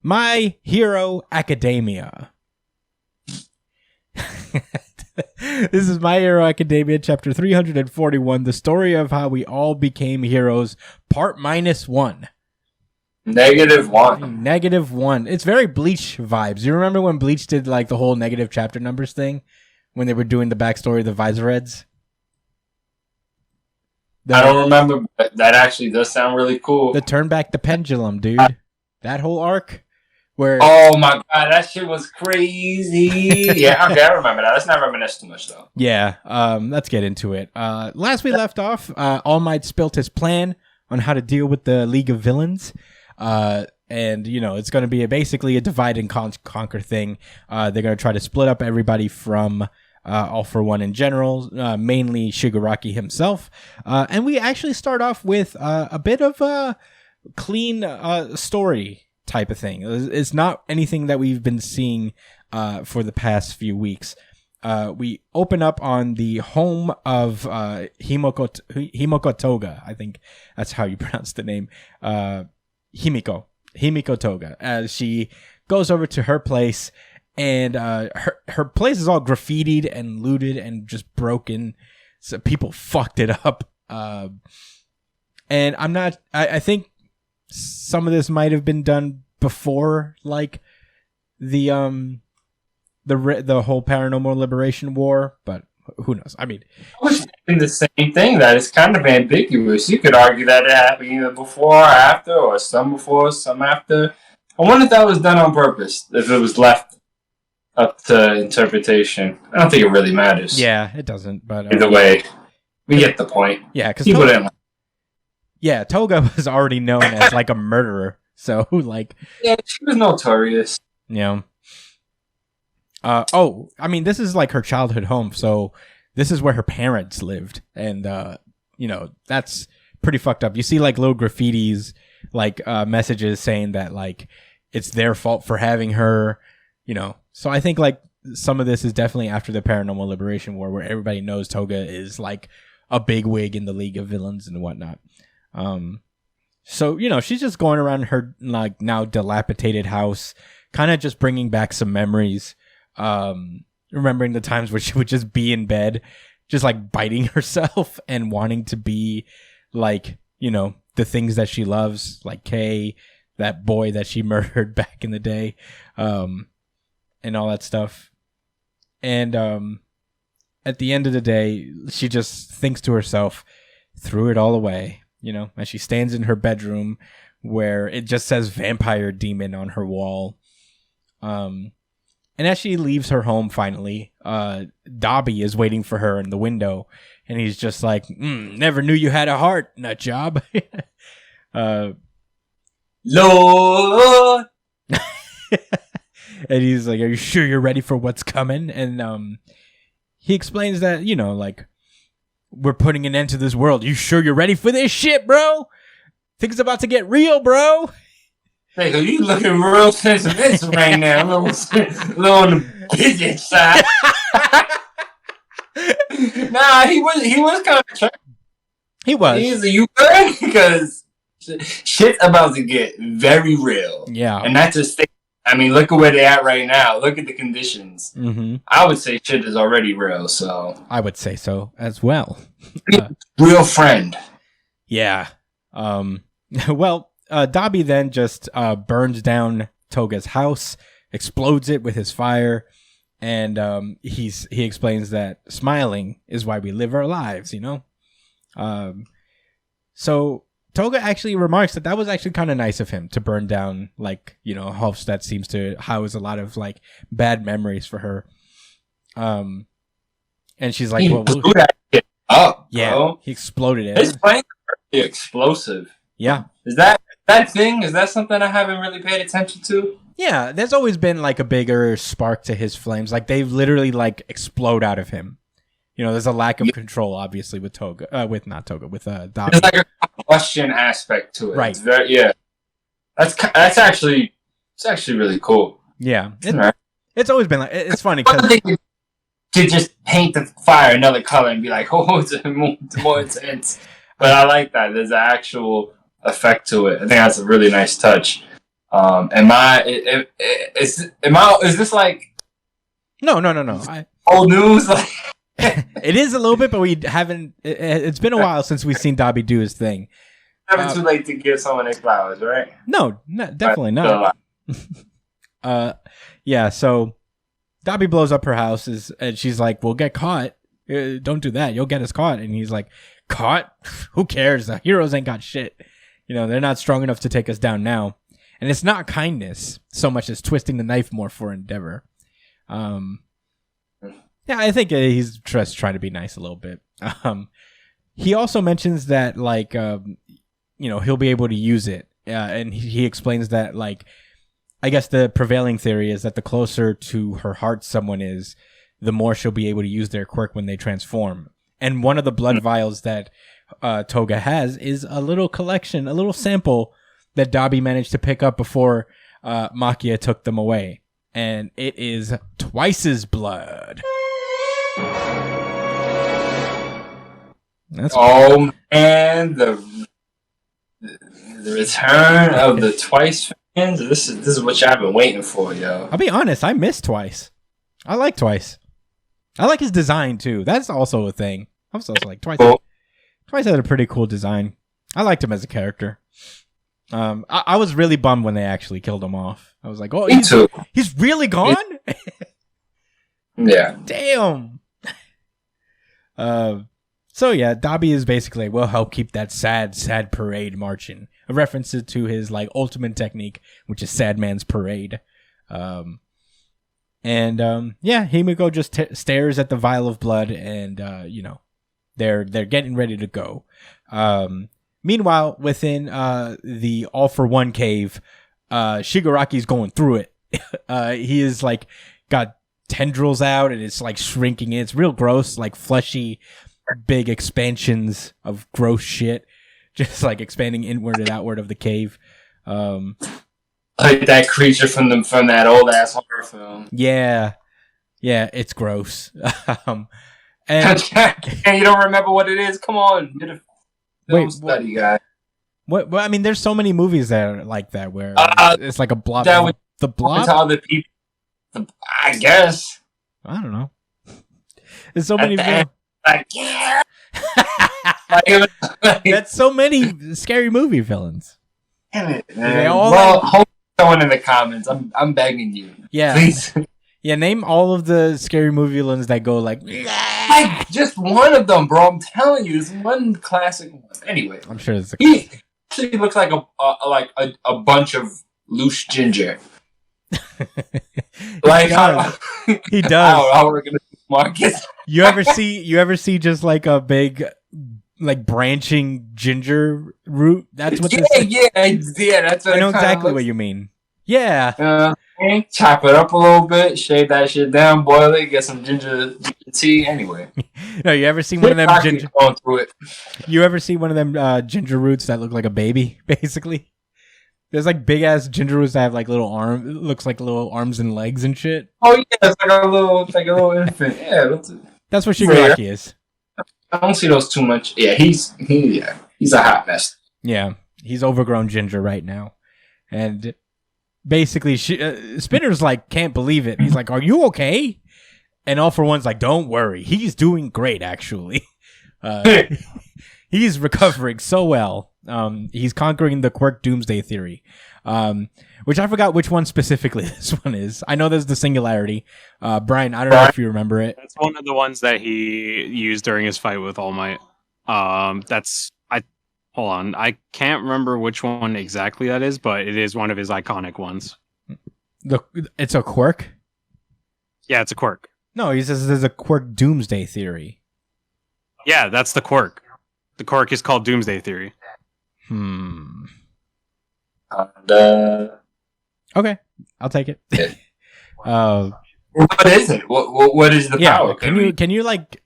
My Hero Academia. This is My Hero Academia, chapter 341, the story of how we all became heroes, part -1. -1. -1. It's very Bleach vibes. You remember when Bleach did like the whole negative chapter numbers thing? When they were doing the backstory of the Visoreds? I don't remember, but that actually does sound really cool. The Turn Back the Pendulum, dude. That whole arc? Where oh my god, that shit was crazy. Yeah, okay, I remember that. Let's not reminisce too much, though. Yeah, let's get into it. Last we left off, All Might spilt his plan on how to deal with the League of Villains. And, you know, it's going to be basically a divide and conquer thing. They're going to try to split up everybody from All for One in general, mainly Shigaraki himself. And we actually start off with a bit of a clean story type of thing. It's not anything that we've been seeing for the past few weeks. We open up on the home of Himiko Toga. I think that's how you pronounce the name. Himiko Toga, as she goes over to her place, and her place is all graffitied and looted and just broken. So people fucked it up. And I think some of this might have been done before, like the whole Paranormal Liberation War, but who knows? I mean, I was thinking the same thing. That it's kind of ambiguous. You could argue that it happened either before or after, or some before, some after. I wonder if that was done on purpose. If it was left up to interpretation, I don't think it really matters. Yeah, it doesn't. But either way, we get the point. Yeah, because Toga was already known as like a murderer. So like, yeah, she was notorious. You know. I mean, this is like her childhood home, so this is where her parents lived, and you know, that's pretty fucked up. You see like little graffitis, like messages saying that like it's their fault for having her, you know. So I think like some of this is definitely after the Paranormal Liberation War, where everybody knows Toga is like a big wig in the League of Villains and whatnot. So you know, she's just going around her like now dilapidated house, kind of just bringing back some memories. Remembering the times where she would just be in bed, just like biting herself and wanting to be like, you know, the things that she loves, like Kay, that boy that she murdered back in the day, and all that stuff. And at the end of the day, she just thinks to herself, threw it all away, you know, as she stands in her bedroom where it just says Vampire Demon on her wall. And as she leaves her home finally, Dobby is waiting for her in the window, and he's just like, never knew you had a heart, nut job. Lord! And he's like, are you sure you're ready for what's coming? And he explains that, you know, like, we're putting an end to this world. You sure you're ready for this shit, bro? Things about to get real, bro. Hey, you looking real sentimental right now. A little on the business side. Nah, he was kind of trying. He was. He's a good because shit's about to get very real. Yeah. And that's just, I mean, look at where they're at right now. Look at the conditions. Mm-hmm. I would say shit is already real, so. I would say so as well. Real friend. Yeah. Well, Dobby then just burns down Toga's house, explodes it with his fire, and he explains that smiling is why we live our lives, you know? So Toga actually remarks that was actually kind of nice of him to burn down, like, you know, a house that seems to house a lot of, like, bad memories for her. And she's like, well, blew that shit up, yeah, bro. He exploded it. His flames are really explosive. Yeah. Is that thing? Is that something I haven't really paid attention to? Yeah, there's always been like a bigger spark to his flames. Like they literally like explode out of him. You know, there's a lack of control, obviously, with Toga. With Dobby. There's like a combustion aspect to it. Right. It's very, yeah. That's actually really cool. Yeah. It's always been like, it's funny because to just paint the fire another color and be like, oh, it's more intense. But I like that. There's an actual effect to it. I think that's a really nice touch. Is this like No. old news? Like, It is a little bit, but we haven't. It's been a while since we've seen Dobby do his thing. never too late to give someone their flowers, right? No, definitely not. Yeah. So Dobby blows up her house, and she's like, "We'll get caught. Don't do that. You'll get us caught." And he's like, "Caught? Who cares? The heroes ain't got shit. They're not strong enough to take us down now." And it's not kindness so much as twisting the knife more for endeavor. Yeah, I think he's just trying to be nice a little bit. He also mentions that, like, he'll be able to use it. And he explains that, like, I guess the prevailing theory is that the closer to her heart someone is, the more she'll be able to use their quirk when they transform. And one of the blood vials that Toga has is a little collection, a little sample that Dobby managed to pick up before Makia took them away. And it is Twice's blood. Man, the return of the Twice fans. This is what y'all been waiting for, yo. I'll be honest, I miss Twice. I like Twice. I like his design too. That's also a thing. I'm also like Twice. Cool. Twice had a pretty cool design. I liked him as a character. I was really bummed when they actually killed him off. I was like, "Oh, he's really gone." Yeah. Damn. So yeah, Dobby is basically, we'll help keep that sad parade marching. A reference to his like ultimate technique, which is Sad Man's Parade. Yeah, Himiko just stares at the vial of blood, and they're getting ready to go. Meanwhile, within the All for One cave, Shigaraki's going through it. He is like got tendrils out, and it's like shrinking. It's real gross, like fleshy, big expansions of gross shit, just like expanding inward and outward of the cave. Like that creature from that old ass horror film. Yeah, it's gross. And you don't remember what it is? Come on, get a film study, guy. What? Well, I mean, there's so many movies that are like that where it's like a blob. The Blob. It's all the people. I guess. I don't know. There's so many. Yeah. That's so many scary movie villains. Damn it, man. Hold someone in the comments. I'm begging you. Yeah. Please. Yeah, name all of the scary movie villains that go like just one of them, bro. I'm telling you, it's one classic one. Anyway, I'm sure it's he actually looks like a bunch of loose ginger. Like he does. How we're gonna market. You ever see just like a big like branching ginger root? That's what. That's what I know exactly what you mean. Yeah. Chop it up a little bit, shave that shit down, boil it, get some ginger tea. Anyway, no, you ever seen one of them ginger? Going through it. You ever see one of them ginger roots that look like a baby? Basically, there's like big ass ginger roots that have like little arms. It looks like little arms and legs and shit. Oh yeah, it's like a little infant. Yeah, that's what Shigaraki is. I don't see those too much. Yeah, he's a hot mess. Yeah, he's overgrown ginger right now, and basically Spinner's like can't believe it. He's like, "Are you okay?" And All for One's like, "Don't worry, he's doing great actually. He's recovering so well. He's conquering the quirk doomsday theory." Which I forgot which one specifically this one is. I know there's the singularity. Brian, I don't know if you remember it. That's one of the ones that he used during his fight with All Might. Hold on. I can't remember which one exactly that is, but it is one of his iconic ones. It's a quirk? Yeah, it's a quirk. No, he says there's a quirk doomsday theory. Yeah, that's the quirk. The quirk is called Doomsday Theory. Okay, I'll take it. What is it? What is the power? Can you like...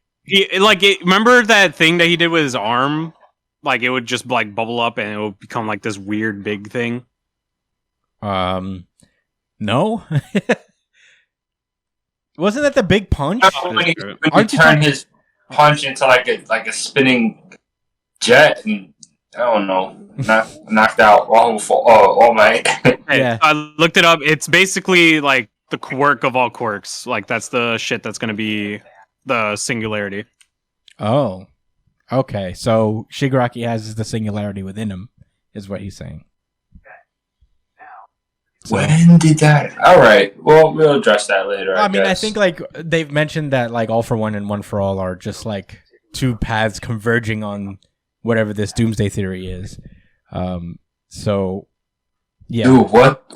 remember that thing that he did with his arm? Like, it would just, like, bubble up and it would become, like, this weird big thing? Um, No? Wasn't that the big punch? When he turned his punch into, like a spinning jet and I don't know, knocked out all my. Hey, Yeah. I looked it up. It's basically like the quirk of all quirks. Like that's the shit that's gonna be the singularity. Oh, okay. So Shigaraki has the singularity within him, is what he's saying. So, When did that? All right. Well, we'll address that later. I mean, I guess. think like they've mentioned that like All for One and One for All are just like two paths converging on whatever this doomsday theory is. So yeah. Dude, what?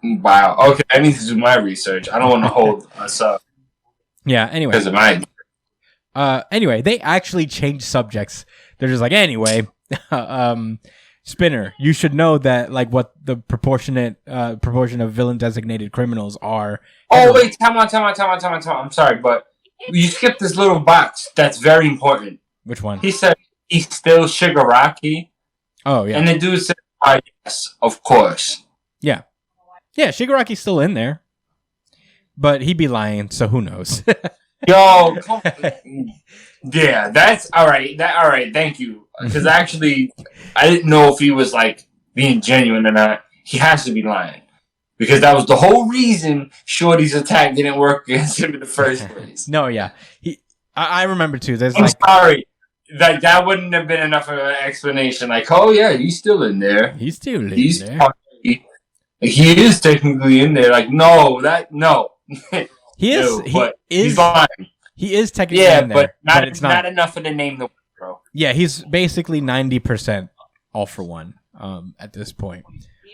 Wow. Okay, I need to do my research. I don't want to hold us up Yeah. Anyway. because of my. Anyway, they actually changed subjects. They're just like, anyway, Spinner, you should know that like what the proportion of villain designated criminals are. Oh wait, time out. I'm sorry, but you skipped this little box. That's very important. Which one? He said he's still Shigaraki, Oh yeah. and the dude said, "Yes, of course." Yeah, Shigaraki's still in there, but he'd be lying, so who knows? Yo, yeah, that's all right. All right. Thank you. Because actually, I didn't know if he was like being genuine or not. He has to be lying because that was the whole reason Shorty's attack didn't work against him in the first place. No, yeah, I remember too. There's I'm like, sorry. Like that wouldn't have been enough of an explanation. Like, oh yeah, he's still in there. he's still in He's there. he is technically in there. Like, no. He is. No, but He he's is. lying. He is technically Yeah, in there, but not, it's not. enough of the name the bro. Yeah, he's basically 90% All for One. At this point.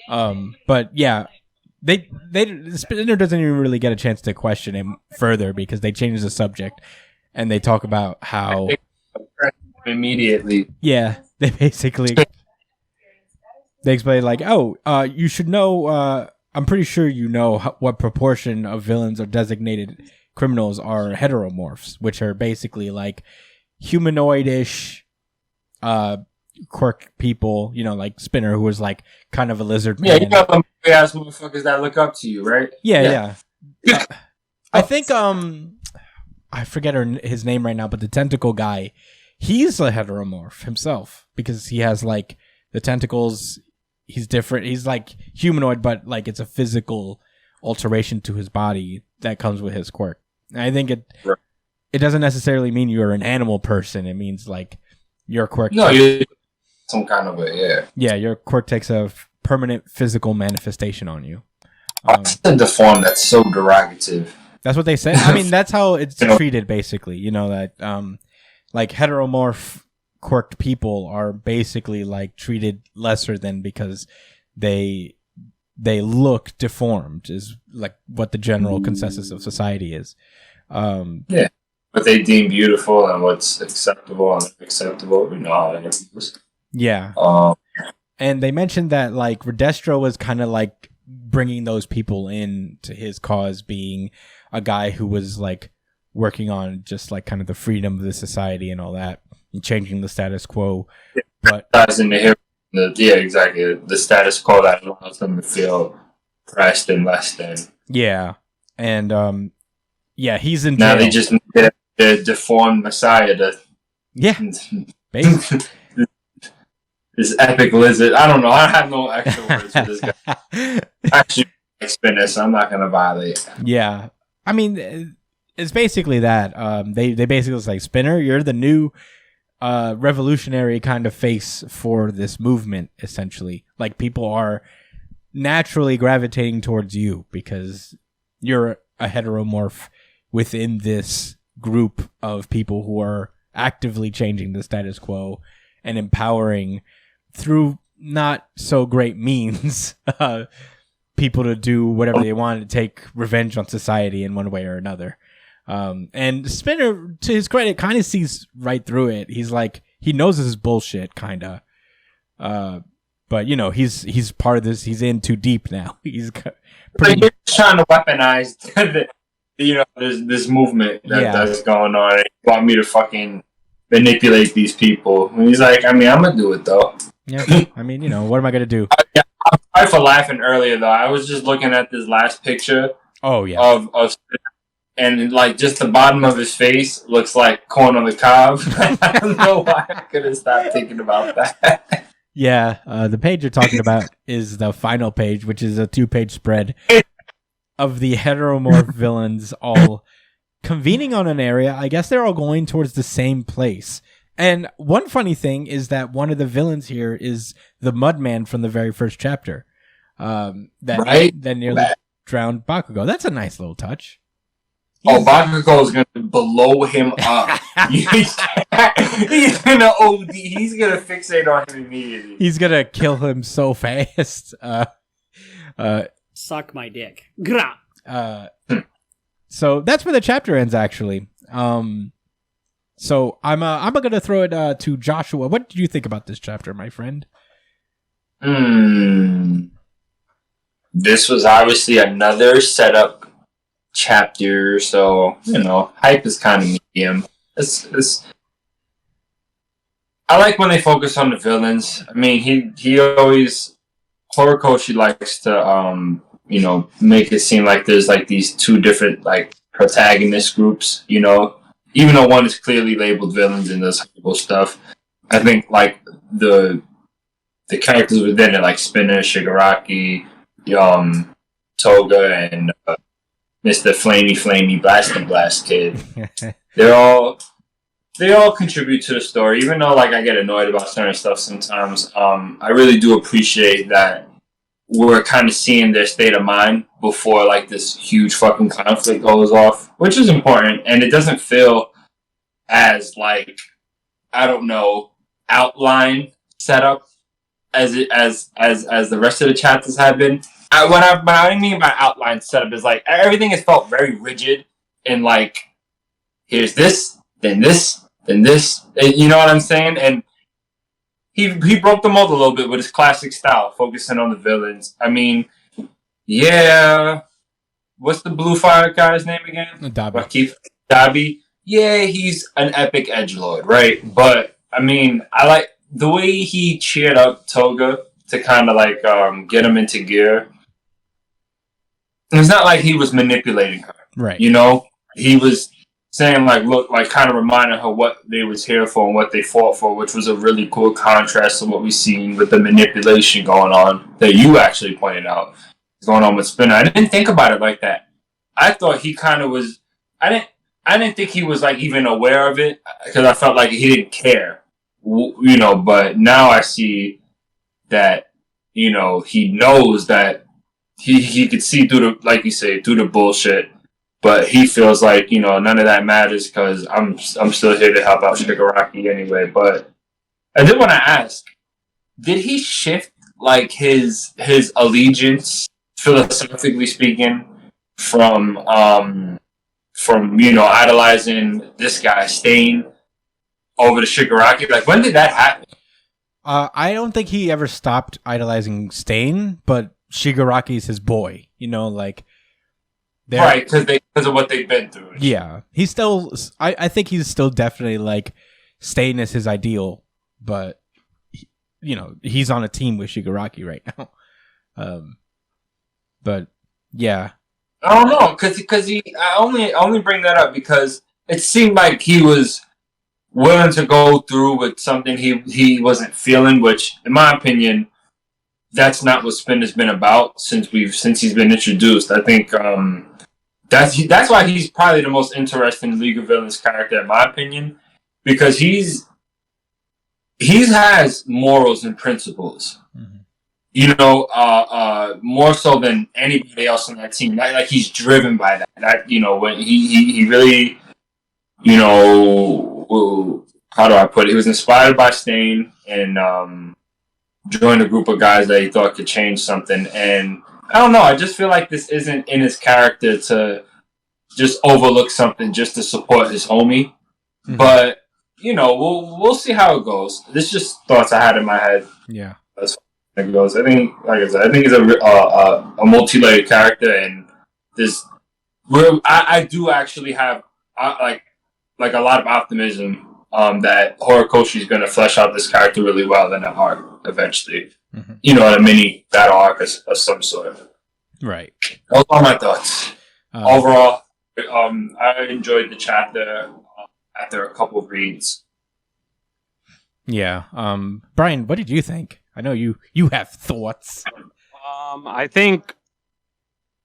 But yeah, Spinner doesn't even really get a chance to question him further because they change the subject and they talk about how. Immediately. Yeah, they basically they explain like, oh, you should know. I'm pretty sure you know what proportion of villains or designated criminals are heteromorphs, which are basically like humanoid-ish, quirk people. You know, like Spinner, who was like kind of a lizard man. Yeah, you know them big ass motherfuckers that look up to you, right? Yeah. I think I forget his name right now, but the tentacle guy, he's a heteromorph himself because he has like the tentacles. He's different. He's like humanoid, but like it's a physical alteration to his body that comes with his quirk. And I think it doesn't necessarily mean you're an animal person. It means like your quirk. No, you're some kind of a Yeah, your quirk takes a permanent physical manifestation on you. That's a deform that's so derogative. That's what they say. I mean, that's how it's treated, basically. You know that, like heteromorph quirked people are basically like treated lesser than because they look deformed. Is like what the general consensus of society is. Yeah, what they deem beautiful and what's acceptable and unacceptable. We know how that is. Yeah. And they mentioned that like Redestro was kind of like bringing those people in to his cause, being a guy who was like working on just like kind of the freedom of the society and all that, and changing the status quo. Yeah, but exactly. The status quo that allows them to feel pressed and less than. Yeah, and he's in now jail. they just need the deformed messiah to. Yeah, basically. This epic lizard. I don't know. I have no extra words for this guy. Actually, Spinner, so I'm not gonna violate. Yeah, I mean, it's basically that. They basically say, Spinner, you're the new revolutionary kind of face for this movement. Essentially, like people are naturally gravitating towards you because you're a heteromorph within this group of people who are actively changing the status quo and empowering through not so great means people to do whatever they want to take revenge on society in one way or another. And Spinner, to his credit, kind of sees right through it. He's like, he knows this is bullshit, kind of. But you know, he's part of this. He's in too deep now. He's pretty. He's trying to weaponize this movement that's going on. He want me to fucking manipulate these people. And he's like, I mean, I'm gonna do it though. Yeah, I mean, you know, what am I gonna do? I'm sorry for laughing earlier though. I was just looking at this last picture. Oh yeah. Of and like just the bottom of his face looks like corn on the cob. I don't know why I couldn't stop thinking about that. Yeah, the page you're talking about is the final page, which is a 2-page spread of the heteromorph villains all convening on an area. I guess they're all going towards the same place. And one funny thing is that one of the villains here is the Mudman from the very first chapter. That nearly drowned Bakugo. That's a nice little touch. Bakugo is going to blow him up. He's going to OD. He's going to fixate on him immediately. He's going to kill him so fast. Suck my dick. Gra. So that's where the chapter ends, actually. So I'm going to throw it to Joshua. What did you think about this chapter, my friend? This was obviously another setup chapter, so hype is kind of medium. I like when they focus on the villains. I mean, he always Horikoshi likes to make it seem like there's like these two different like protagonist groups. Even though one is clearly labeled villains and does horrible stuff, I think like the characters within it, like Spinner, Shigaraki, Toga, and Mr. Flamey Blast Kid. They all contribute to the story, even though like I get annoyed about certain stuff sometimes. I really do appreciate that we're kind of seeing their state of mind before like this huge fucking conflict goes off, which is important, and it doesn't feel as like outline setup as the rest of the chapters have been. What I mean by outline setup is like everything has felt very rigid and like here's this, then this, then this. You know what I'm saying? And he broke the mold a little bit with his classic style, focusing on the villains. I mean, yeah. What's the blue fire guy's name again? Dabi. Yeah, he's an epic edgelord, right? But I mean, I like the way he cheered up Toga to kind of like get him into gear. It's not like he was manipulating her, right? He was saying like, look, like kind of reminding her what they was here for and what they fought for, which was a really cool contrast to what we seen with the manipulation going on that you actually pointed out going on with Spinner. I didn't think about it like that. I thought he kind of was. I didn't think he was like even aware of it because I felt like he didn't care, But now I see that he knows that he could see through the, like you say, through the bullshit. But he feels like, none of that matters because I'm still here to help out Shigaraki anyway. But I did want to ask, did he shift like his allegiance, philosophically speaking, from idolizing this guy Stain over to Shigaraki? Like, when did that happen? I don't think he ever stopped idolizing Stain, but Shigaraki's his boy. Right, because of what they've been through. Yeah, he's still. I think he's still definitely like Stain is his ideal, but he's on a team with Shigaraki right now. But yeah, I don't know because I only bring that up because it seemed like he was willing to go through with something he wasn't feeling, which in my opinion, that's not what Spin has been about since he's been introduced. I think that's why he's probably the most interesting League of Villains character in my opinion, because he has morals and principles. Mm-hmm. More so than anybody else on that team. Like he's driven by that. When he really, how do I put it? He was inspired by Stain and joined a group of guys that he thought could change something. And I don't know. I just feel like this isn't in his character to just overlook something just to support his homie. Mm-hmm. But we'll see how it goes. This is just thoughts I had in my head. Yeah. As far as it goes. I think, like I said, I think he's a multi-layered character, and I do actually have like a lot of optimism that Horikoshi is going to flesh out this character really well in the arc eventually. Mm-hmm. A mini battle arc of some sort. Right. Those are my thoughts. Overall, I enjoyed the chapter after a couple of reads. Yeah. Brian, what did you think? I know you have thoughts. I think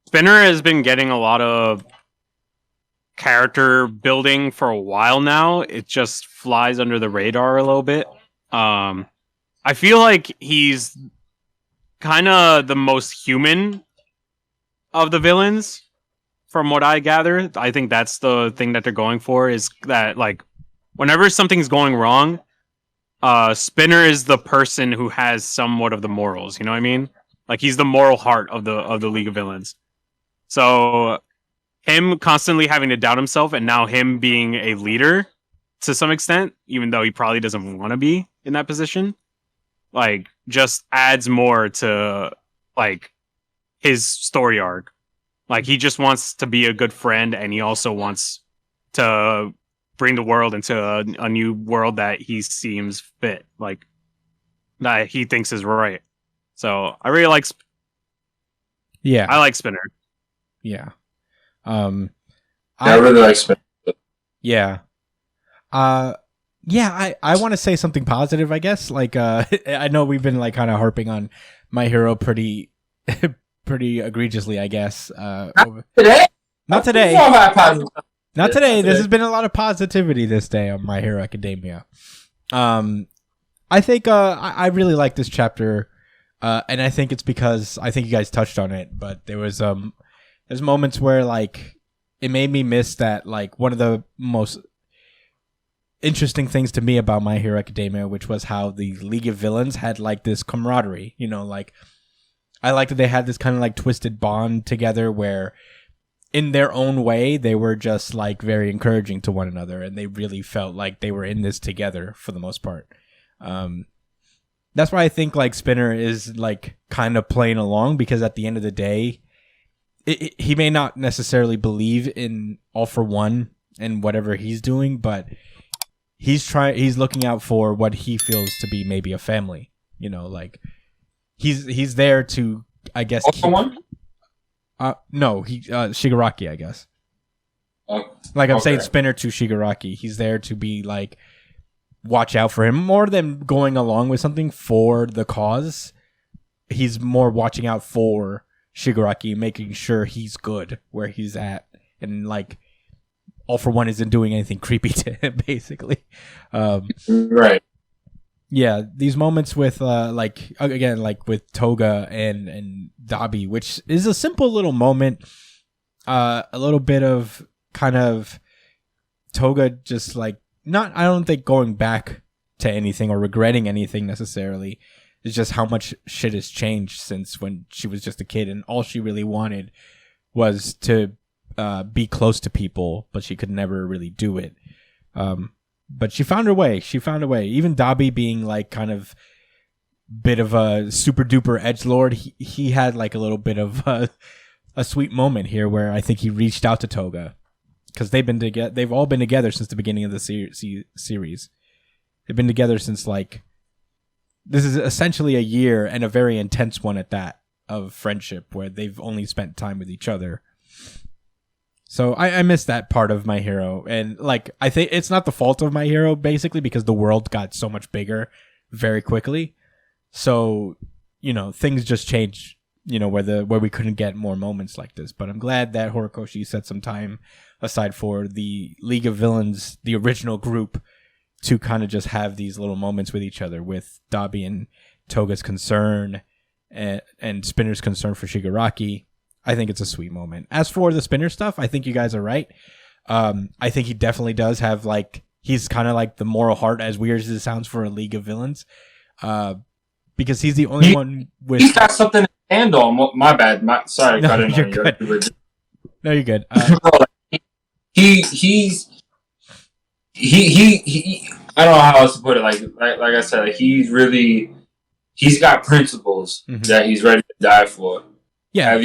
Spinner has been getting a lot of character building for a while now. It just flies under the radar a little bit. I feel like he's kind of the most human of the villains, from what I gather. I think that's the thing that they're going for, is that, like, whenever something's going wrong, Spinner is the person who has somewhat of the morals. You know what I mean? Like, he's the moral heart of the League of Villains. So him constantly having to doubt himself, and now him being a leader to some extent, even though he probably doesn't want to be in that position, like, just adds more to, like, his story arc. Like, he just wants to be a good friend, and he also wants to bring the world into a new world that he seems fit, like, that he thinks is right. So I really like I like Spinner. Yeah. I really like Spinner. Yeah. I want to say something positive, I guess. Like, I know we've been, like, kind of harping on My Hero pretty egregiously, I guess. Today? Not today. Not today. This has been a lot of positivity this day on My Hero Academia. I think I really like this chapter, and I think it's because I think you guys touched on it, but there's moments where, like, it made me miss that, like, one of the most interesting things to me about My Hero Academia, which was how the League of Villains had, like, this camaraderie. You know, like, I like that they had this kind of, like, twisted bond together where, in their own way, they were just, like, very encouraging to one another, and they really felt like they were in this together for the most part. That's why I think, like, Spinner is, like, kind of playing along, because at the end of the day, he may not necessarily believe in All for One and whatever he's doing, but he's looking out for what he feels to be maybe a family. You know, like, he's there to, I guess, All for One? No, Shigaraki, I guess. Like, I'm saying Spinner to Shigaraki. He's there to be, like, watch out for him more than going along with something for the cause. He's more watching out for Shigaraki, making sure he's good where he's at, and, like, All for One isn't doing anything creepy to him, basically. Right. Yeah, these moments with, like, again, like with Toga and Dabi, which is a simple little moment, a little bit of kind of Toga just, like, I don't think going back to anything or regretting anything necessarily. It's just how much shit has changed since when she was just a kid, and all she really wanted was to be close to people, but she could never really do it. But she found her way. Even Dabi being, like, kind of bit of a super duper edgelord, he had, like, a little bit of a sweet moment here where I think he reached out to Toga, because they've all been together since the beginning of the series. They've been together since, like, this is essentially a year, and a very intense one at that, of friendship where they've only spent time with each other. So I miss that part of My Hero, and, like, I think it's not the fault of My Hero, basically, because the world got so much bigger very quickly. So, you know, things just changed, you know, where we couldn't get more moments like this. But I'm glad that Horikoshi set some time aside for the League of Villains, the original group, to kind of just have these little moments with each other, with Dabi and Toga's concern and Spinner's concern for Shigaraki. I think it's a sweet moment. As for the Spinner stuff, I think you guys are right. I think he definitely does have, like, he's kind of like the moral heart, as weird as it sounds for a League of Villains, because he's the only one with... He's got something to stand on. My bad. Sorry, no, cut in you're on good. you. No, you're good. He's I don't know how else to put it. Like I said, like, he's got principles that he's ready to die for. Yeah,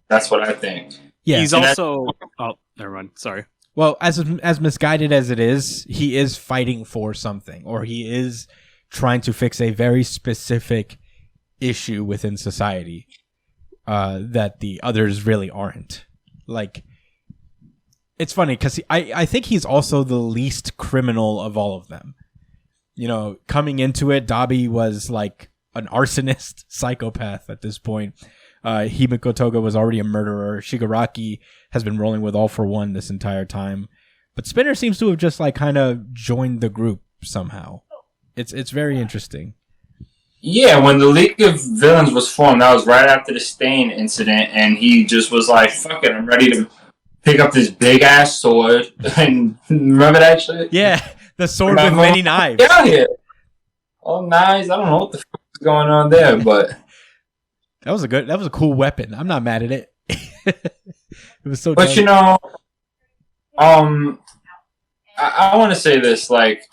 that's what I think. Yeah, he's also. Oh, never mind. Sorry. Well, as misguided as it is, he is fighting for something, or he is trying to fix a very specific issue within society that the others really aren't. Like, it's funny because I think he's also the least criminal of all of them. You know, coming into it, Dabi was like an arsonist psychopath at this point. Himiko Toga was already a murderer. Shigaraki has been rolling with All for One this entire time. But Spinner seems to have just like kind of joined the group somehow. It's very interesting. Yeah, when the League of Villains was formed, that was right after the Stain incident, and he just was like, fuck it, I'm ready to pick up this big-ass sword. And remember that shit? Yeah, the sword with many knives. Get out here. All knives, I don't know what the fuck is going on there, but... That was a cool weapon. I'm not mad at it. It was so But, dumb. you know, I want to say this, like,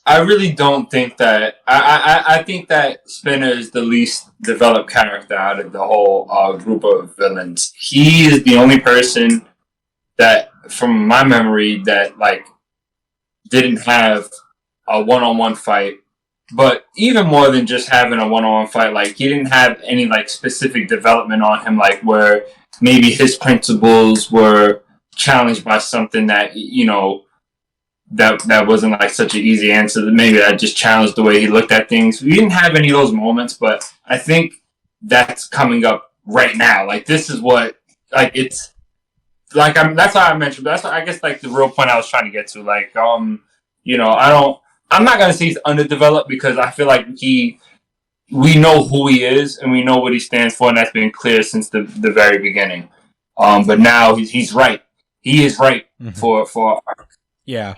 I really don't think that... I think that Spinner is the least developed character out of the whole group of villains. He is the only person that, from my memory, that, like, didn't have a one-on-one fight. But even more than just having a one-on-one fight, like, he didn't have any, like, specific development on him, like, where maybe his principles were challenged by something that, you know, that wasn't like such an easy answer. Maybe that just challenged the way he looked at things. We didn't have any of those moments, but I think that's coming up right now. Like, this is what, like, it's like, that's how I mentioned. That's, I guess, like, the real point I was trying to get to. Like, you know, I'm not gonna say he's underdeveloped because I feel like we know who he is and we know what he stands for, and that's been clear since the very beginning. But now he's right. He is right for yeah.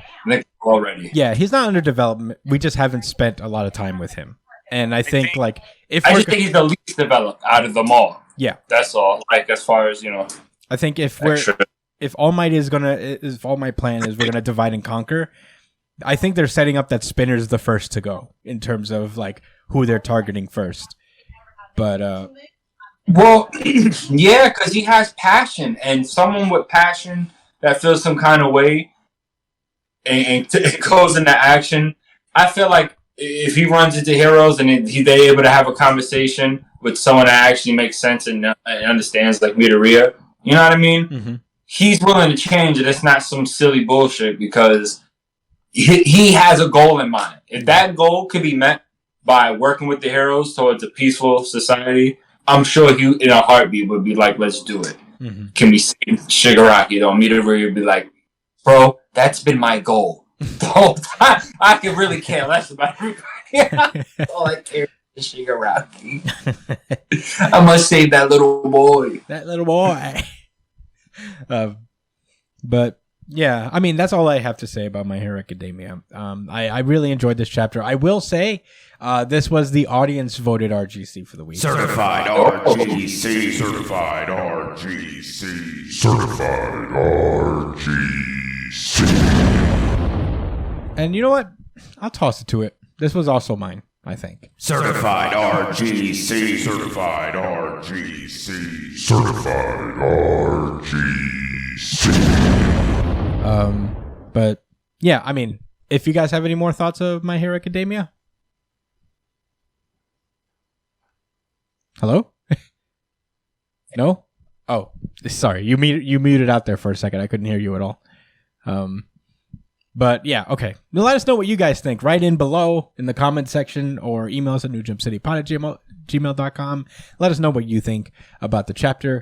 Already. Yeah, he's not under development. We just haven't spent a lot of time with him. And I think like if I just think he's the least developed out of them all. Yeah. That's all. Like, as far as, you know. I think if All Might plan is we're gonna divide and conquer, I think they're setting up that Spinner's the first to go in terms of like who they're targeting first. But well, yeah, because he has passion, and someone with passion that feels some kind of way and goes into action. I feel like if he runs into heroes and they're able to have a conversation with someone that actually makes sense and understands, like Midoriya, you know what I mean? Mm-hmm. He's willing to change, and it's not some silly bullshit because he has a goal in mind. If that goal could be met by working with the heroes towards a peaceful society, I'm sure he, in a heartbeat, would be like, let's do it. Mm-hmm. Can we see Shigaraki, though? Midoriya would be like, bro, that's been my goal the whole time. I can really care less about everybody. All I care is Shigaraki. I must save that little boy. That little boy. But yeah, I mean, that's all I have to say about My Hero Academia. I really enjoyed this chapter. I will say, this was the audience voted RGC for the week. Certified RGC. Certified RGC. Certified RGC. And you know what? I'll toss it to it. This was also mine, I think. Certified RGC. Certified RGC. Certified RGC. But yeah, I mean, if you guys have any more thoughts of My Hero Academia? Hello? No? Oh, sorry. You muted out there for a second. I couldn't hear you at all. But yeah, okay. Now let us know what you guys think. Write in below in the comment section or email us at newjumpcitypod@gmail.com. Let us know what you think about the chapter.